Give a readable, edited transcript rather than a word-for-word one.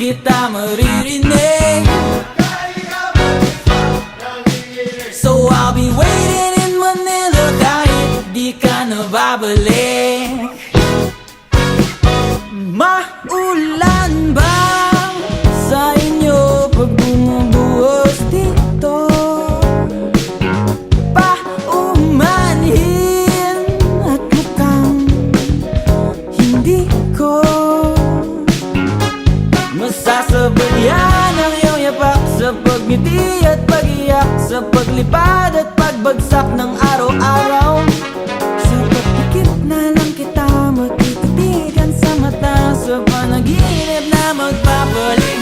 kita maririnig. So I'll be waiting in Manila kahit di ka na babalik. Maulan ba sa inyo pag bumubuhos dito? Paumanhin at mukhang hindi ko masasabayan ang iyong yapak sa pagngiti at pag-iyak, sa paglipad at pagbagsak ng araw-araw. Sa pagpikit na lang kita matititigan sa mata, sa panaginip na magpapalit.